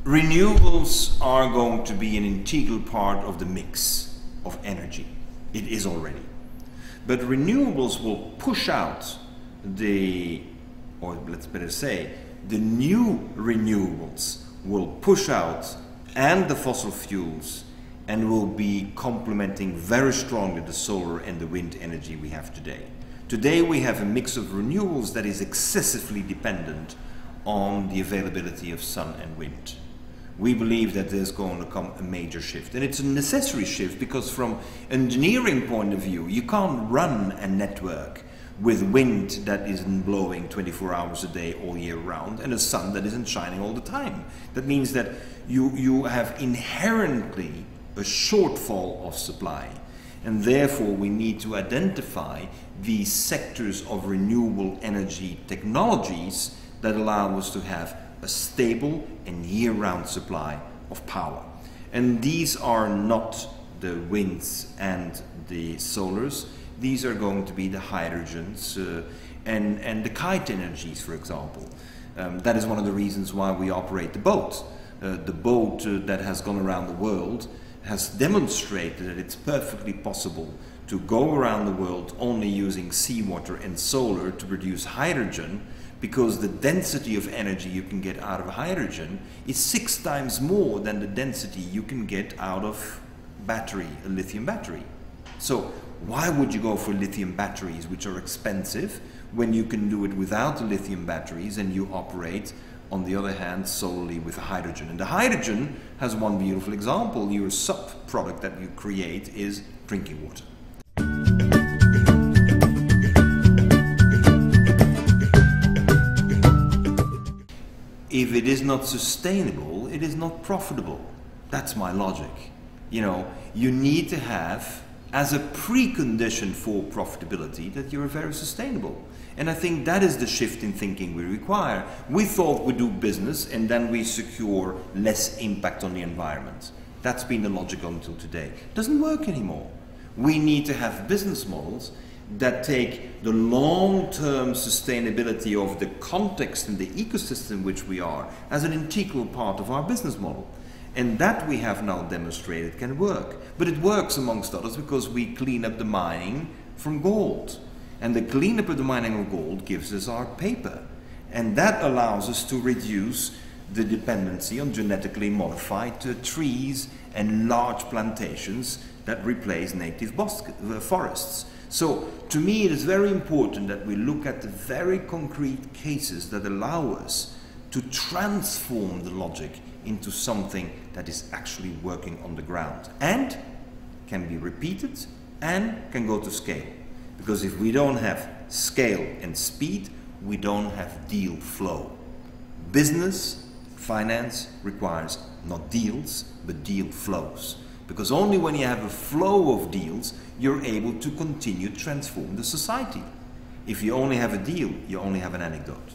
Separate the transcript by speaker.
Speaker 1: Renewables are going to be an integral part of the mix of energy. It is already. But renewables will push out or let's better say, the new renewables will push out and the fossil fuels and will be complementing very strongly the solar and the wind energy we have today. Today we have a mix of renewables that is excessively dependent on the availability of sun and wind. We believe that there's going to come a major shift, and it's a necessary shift because from an engineering point of view you can't run a network with wind that isn't blowing 24 hours a day all year round and a sun that isn't shining all the time. That means that you have inherently a shortfall of supply, and therefore we need to identify these sectors of renewable energy technologies that allow us to have a stable and year-round supply of power. And these are not the winds and the solars. These are going to be the hydrogens and the kite energies, for example. That is one of the reasons why we operate the boat. The boat that has gone around the world has demonstrated that it's perfectly possible to go around the world only using seawater and solar to produce hydrogen, because the density of energy you can get out of hydrogen is 6 times more than the density you can get out of battery, a lithium battery. So why would you go for lithium batteries, which are expensive, when you can do it without the lithium batteries and you operate, on the other hand, solely with hydrogen? And the hydrogen has one beautiful example. Your sub-product that you create is drinking water. If it is not sustainable, it is not profitable. That's my logic. You know, you need to have as a precondition for profitability that you're very sustainable. And I think that is the shift in thinking we require. We thought we do business and then we secure less impact on the environment. That's been the logic until today. It doesn't work anymore. We need to have business models that take the long-term sustainability of the context and the ecosystem in which we are as an integral part of our business model. And that we have now demonstrated can work. But it works amongst others because we clean up the mining from gold. And the cleanup of the mining of gold gives us our paper. And that allows us to reduce the dependency on genetically modified trees and large plantations that replace native forests. So, to me it is very important that we look at the very concrete cases that allow us to transform the logic into something that is actually working on the ground and can be repeated and can go to scale. Because if we don't have scale and speed, we don't have deal flow. Business, finance requires not deals, but deal flows. Because only when you have a flow of deals, you're able to continue to transform the society. If you only have a deal, you only have an anecdote.